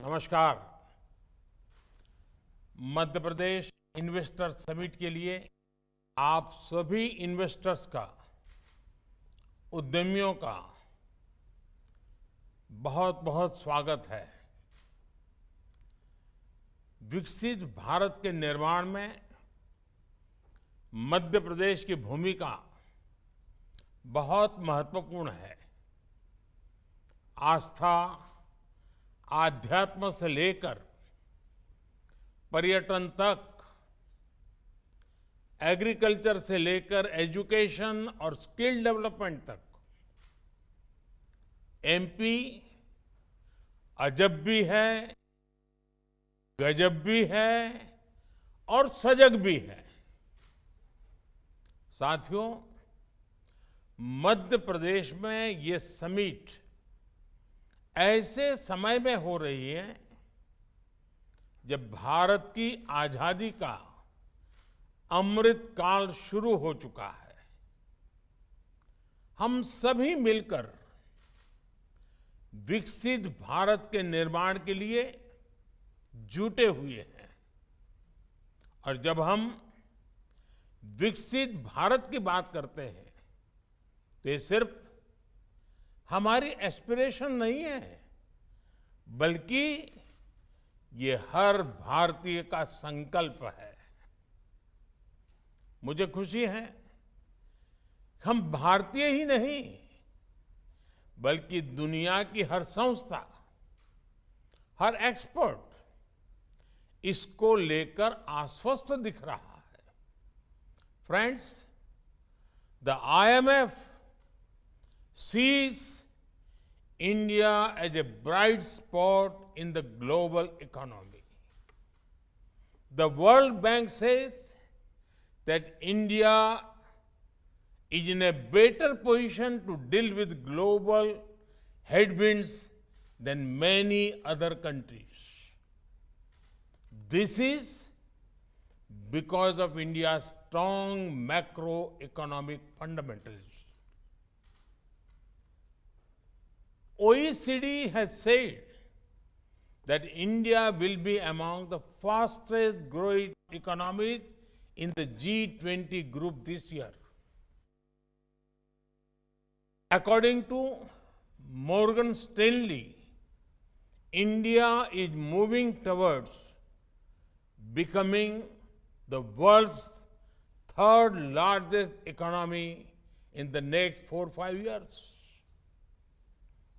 नमस्कार। Madhya Pradesh investor summit के लिए आप सभी इन्वेस्टर्स का, उद्यमियों का बहुत बहुत स्वागत है। विकसित भारत के निर्माण में मध्य प्रदेश की भूमिका बहुत महत्वपूर्ण है। आस्था, आध्यात्म से लेकर पर्यटन तक, एग्रीकल्चर से लेकर एजुकेशन और स्किल डेवलपमेंट तक, एमपी अजब भी है, गजब भी है और सजग भी है। साथियों, मध्य प्रदेश में ये समिट ऐसे समय में हो रही है जब भारत की आजादी का अमृत काल शुरू हो चुका है। हम सभी मिलकर विकसित भारत के निर्माण के लिए जुटे हुए हैं। और जब हम विकसित भारत की बात करते हैं तो ये सिर्फ हमारी एस्पिरेशन नहीं है, बल्कि ये हर भारतीय का संकल्प है। मुझे खुशी है हम भारतीय ही नहीं, बल्कि दुनिया की हर संस्था, हर एक्सपर्ट इसको लेकर आश्वस्त दिख रहा है। Friends, the IMF sees India as a bright spot in the global economy. The World Bank says that India is in a better position to deal with global headwinds than many other countries. This is because of India's strong macroeconomic fundamentals. OECD has said that India will be among the fastest growing economies in the G20 group this year. According to Morgan Stanley, India is moving towards becoming the world's third largest economy in the next 4 or 5 years.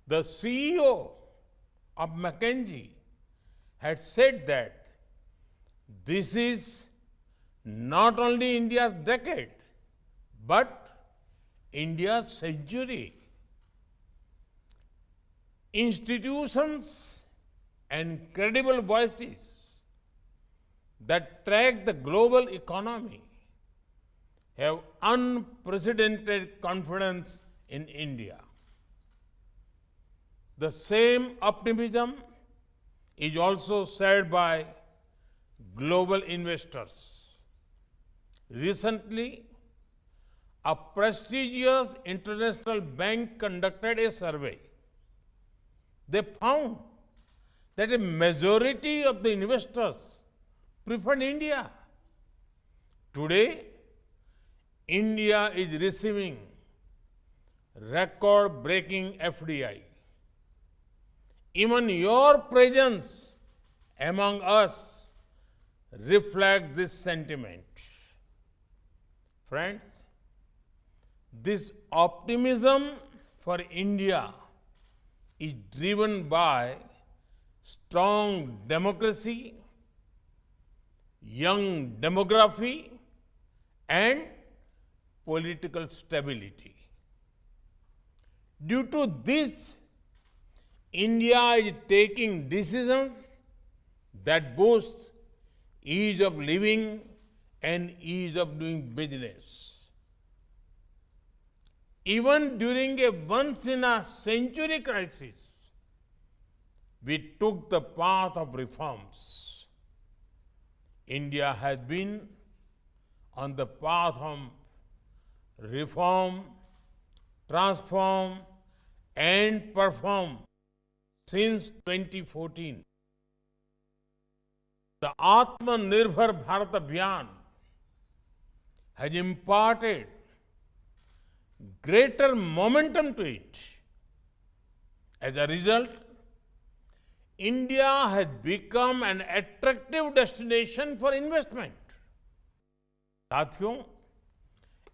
The CEO of McKinsey had said that this is not only India's decade, but India's century. Institutions and credible voices that track the global economy have unprecedented confidence in India. The same optimism is also shared by global investors. Recently, a prestigious international bank conducted a survey. They found that a majority of the investors preferred India. Today, India is receiving record-breaking FDI. Even your presence among us reflects this sentiment. Friends, this optimism for India is driven by strong democracy, young demography, and political stability. Due to this, India is taking decisions that boost ease of living and ease of doing business. Even during a once-in-a-century crisis, we took the path of reforms. India has been on the path of reform, transform, and perform since 2014. The Atmanirbhar Bharat Abhiyan has imparted greater momentum to it. As a result, India has become an attractive destination for investment. साथियों,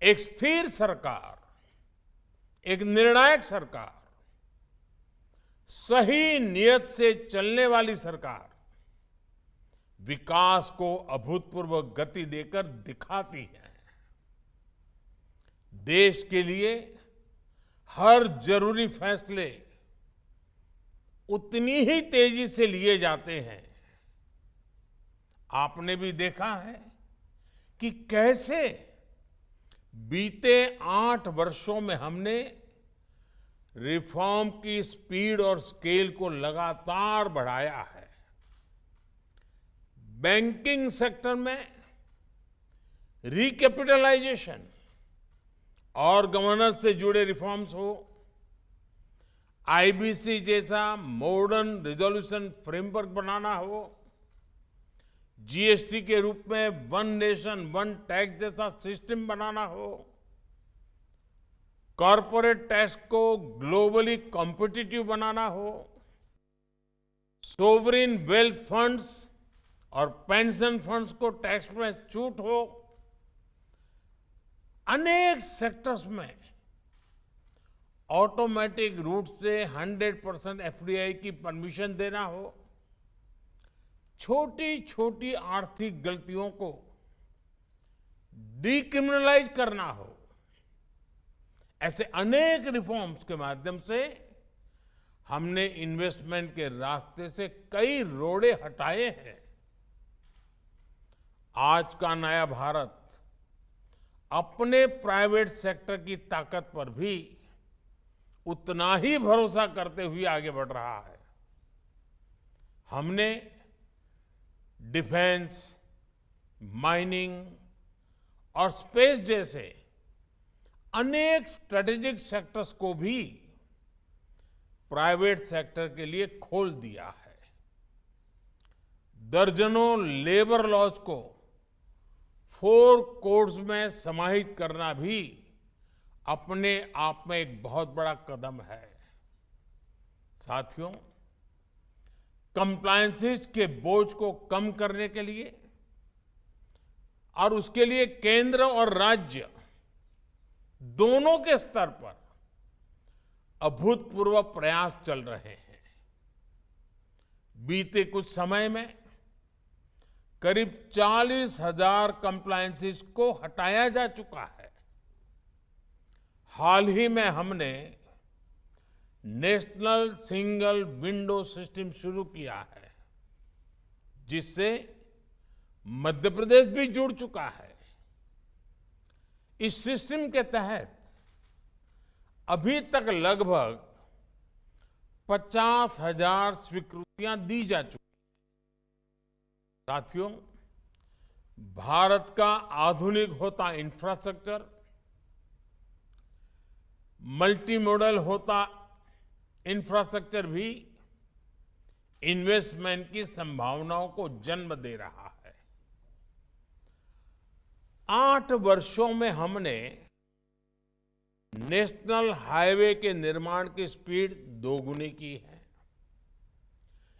एक स्थिर सरकार, एक निर्णायक सरकार, सही नियत से चलने वाली सरकार विकास को अभूतपूर्व गति देकर दिखाती है। देश के लिए हर जरूरी फैसले उतनी ही तेजी से लिए जाते हैं। आपने भी देखा है कि कैसे बीते 8 वर्षों में हमने रिफॉर्म की स्पीड और स्केल को लगातार बढ़ाया है। बैंकिंग सेक्टर में रिकैपिटलाइजेशन और गवर्नेंस से जुड़े रिफॉर्म्स हो, आईबीसी जैसा मॉडर्न रिजोल्यूशन फ्रेमवर्क बनाना हो, जीएसटी के रूप में वन नेशन वन टैक्स जैसा सिस्टम बनाना हो, कॉरपोरेट टैक्स को ग्लोबली कॉम्पिटिटिव बनाना हो, सोवरिन वेल्थ फंड्स और पेंशन फंड्स को टैक्स में छूट हो, अनेक सेक्टर्स में ऑटोमेटिक रूट से 100% एफडीआई की परमिशन देना हो, छोटी छोटी आर्थिक गलतियों को डिक्रिमिनलाइज करना हो, ऐसे अनेक रिफॉर्म्स के माध्यम से हमने इन्वेस्टमेंट के रास्ते से कई रोड़े हटाए हैं। आज का नया भारत अपने प्राइवेट सेक्टर की ताकत पर भी उतना ही भरोसा करते हुए आगे बढ़ रहा है। हमने डिफेंस, माइनिंग और स्पेस जैसे अनेक स्ट्रेटेजिक सेक्टर्स को भी प्राइवेट सेक्टर के लिए खोल दिया है। दर्जनों लेबर लॉज को 4 कोड्स में समाहित करना भी अपने आप में एक बहुत बड़ा कदम है। साथियों, कंप्लायंसेस के बोझ को कम करने के लिए और उसके लिए केंद्र और राज्य दोनों के स्तर पर अभूतपूर्व प्रयास चल रहे हैं। बीते कुछ समय में करीब 40,000 कंप्लायंसेस को हटाया जा चुका है। हाल ही में हमने नेशनल सिंगल विंडो सिस्टम शुरू किया है, जिससे मध्य प्रदेश भी जुड़ चुका है। इस सिस्टम के तहत अभी तक लगभग 50,000 स्वीकृतियां दी जा चुकी हैं। साथियों, भारत का आधुनिक होता इंफ्रास्ट्रक्चर, मल्टी मॉडल होता इंफ्रास्ट्रक्चर भी इन्वेस्टमेंट की संभावनाओं को जन्म दे रहा है। 8 वर्षों में हमने नेशनल हाईवे के निर्माण की स्पीड दोगुनी की है।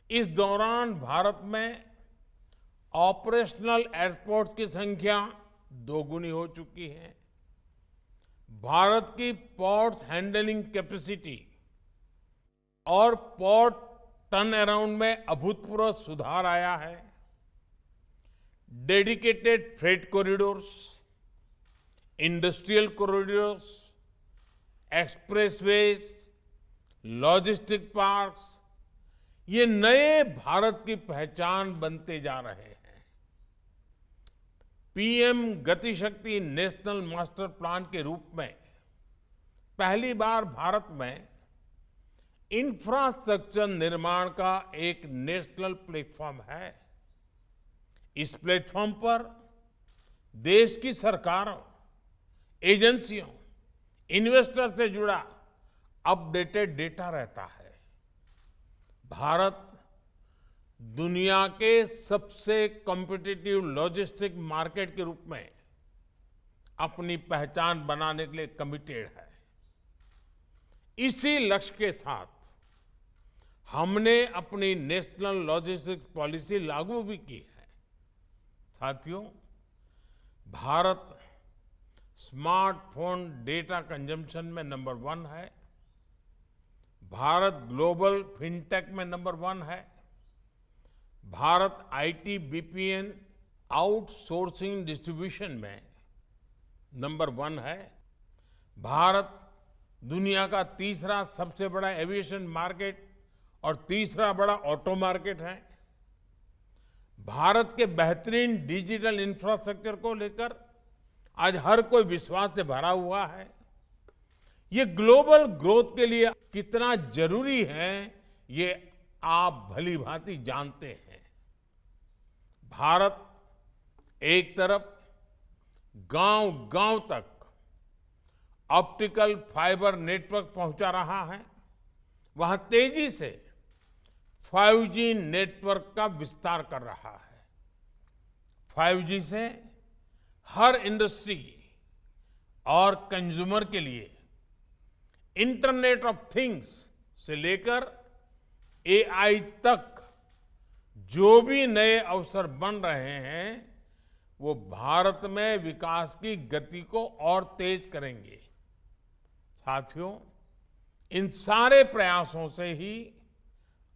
इस दौरान भारत में ऑपरेशनल एयरपोर्ट्स की संख्या दोगुनी हो चुकी है। भारत की पोर्ट्स हैंडलिंग कैपेसिटी और पोर्ट टर्न अराउंड में अभूतपूर्व सुधार आया है। Dedicated freight corridors, industrial corridors, expressways, logistic parks, ये नए भारत की पहचान बनते जा रहे हैं। पीएम गति शक्ति नेशनल मास्टर प्लान के रूप में पहली बार भारत में इंफ्रास्ट्रक्चर निर्माण का एक नेशनल प्लेटफॉर्म है। इस प्लेटफॉर्म पर देश की सरकारों, एजेंसियों, इन्वेस्टर से जुड़ा अपडेटेड डेटा रहता है। भारत दुनिया के सबसे कॉम्पिटिटिव लॉजिस्टिक मार्केट के रूप में अपनी पहचान बनाने के लिए कमिटेड है। इसी लक्ष्य के साथ हमने अपनी नेशनल लॉजिस्टिक्स पॉलिसी लागू भी की है। साथियों, भारत स्मार्टफोन डेटा कंजम्पशन में नंबर 1 है। भारत ग्लोबल फिनटेक में नंबर 1 है। Bharat IT BPN outsourcing distribution में नंबर 1 है। भारत दुनिया का तीसरा सबसे बड़ा एविएशन मार्केट और तीसरा बड़ा ऑटो मार्केट है। भारत के बेहतरीन डिजिटल इंफ्रास्ट्रक्चर को लेकर आज हर कोई विश्वास से भरा हुआ है। ये ग्लोबल ग्रोथ के लिए कितना जरूरी है, ये आप भली भांति जानते हैं। भारत एक तरफ गांव-गांव तक ऑप्टिकल फाइबर नेटवर्क पहुंचा रहा है, वहां तेजी से 5G नेटवर्क का विस्तार कर रहा है। 5G से हर इंडस्ट्री और कंज्यूमर के लिए इंटरनेट ऑफ थिंग्स से लेकर AI तक जो भी नए अवसर बन रहे हैं, वो भारत में विकास की गति को और तेज करेंगे। साथियों, इन सारे प्रयासों से ही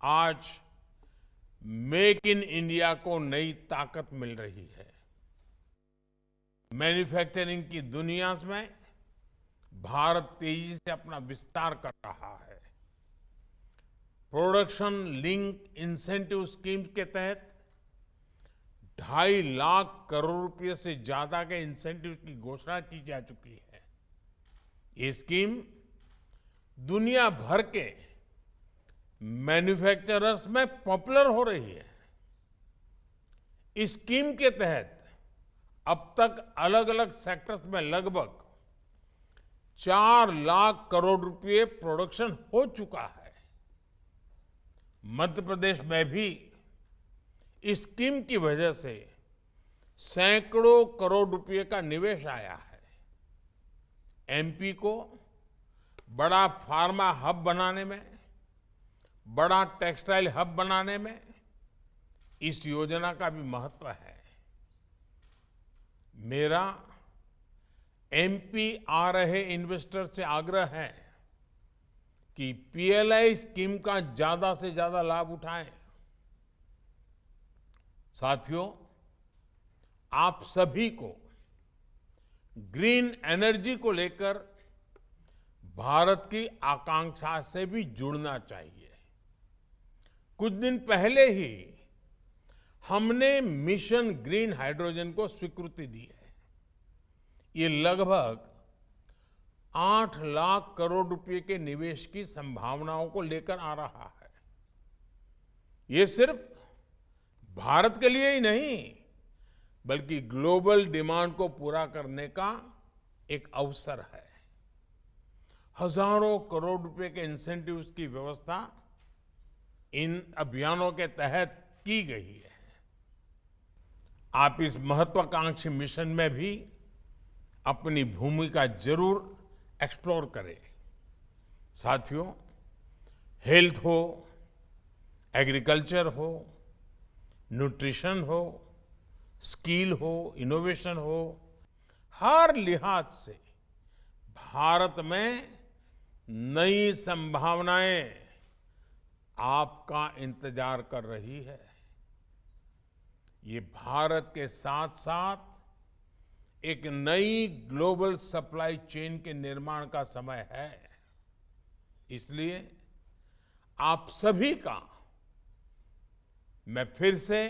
आज मेक इन इंडिया को नई ताकत मिल रही है। मैन्युफैक्चरिंग की दुनिया में भारत तेजी से अपना विस्तार कर रहा है। प्रोडक्शन लिंक इंसेंटिव स्कीम के तहत 2.5 लाख करोड़ रुपए से ज्यादा के इंसेंटिव की घोषणा की जा चुकी है। ये स्कीम दुनिया भर के मैन्युफैक्चरर्स में पॉपुलर हो रही है। इस स्कीम के तहत अब तक अलग अलग सेक्टर्स में लगभग 4 लाख करोड़ रुपए प्रोडक्शन हो चुका है। मध्य प्रदेश में भी इस स्कीम की वजह से सैकड़ों करोड़ रुपए का निवेश आया है। एमपी को बड़ा फार्मा हब बनाने में, बड़ा टेक्सटाइल हब बनाने में इस योजना का भी महत्व है। मेरा एमपी आ रहे इन्वेस्टर से आग्रह है कि पीएलआई स्कीम का ज्यादा से ज्यादा लाभ उठाएं। साथियों, आप सभी को ग्रीन एनर्जी को लेकर भारत की आकांक्षा से भी जुड़ना चाहिए। कुछ दिन पहले ही हमने मिशन ग्रीन हाइड्रोजन को स्वीकृति दी है। ये लगभग 8 लाख करोड़ रुपए के निवेश की संभावनाओं को लेकर आ रहा है। ये सिर्फ भारत के लिए ही नहीं, बल्कि ग्लोबल डिमांड को पूरा करने का एक अवसर है। हजारों करोड़ रुपए के इंसेंटिव्स की व्यवस्था इन अभियानों के तहत की गई है। आप इस महत्वाकांक्षी मिशन में भी अपनी भूमिका जरूर एक्सप्लोर करें। साथियों, हेल्थ हो, एग्रीकल्चर हो, न्यूट्रिशन हो, स्किल हो, इनोवेशन हो, हर लिहाज से भारत में नई संभावनाएं आपका इंतजार कर रही है। ये भारत के साथ साथ एक नई ग्लोबल सप्लाई चेन के निर्माण का समय है। इसलिए आप सभी का मैं फिर से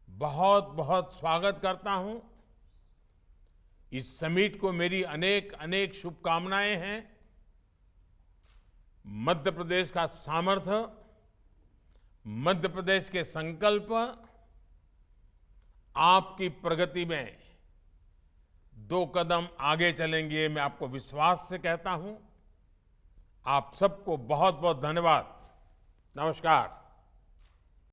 बहुत बहुत स्वागत करता हूं। इस समिट को मेरी अनेक अनेक शुभकामनाएं हैं। मध्य प्रदेश का सामर्थ्य, मध्य प्रदेश के संकल्प आपकी प्रगति में 2 कदम आगे चलेंगे, मैं आपको विश्वास से कहता हूं। आप सबको बहुत बहुत धन्यवाद। नमस्कार।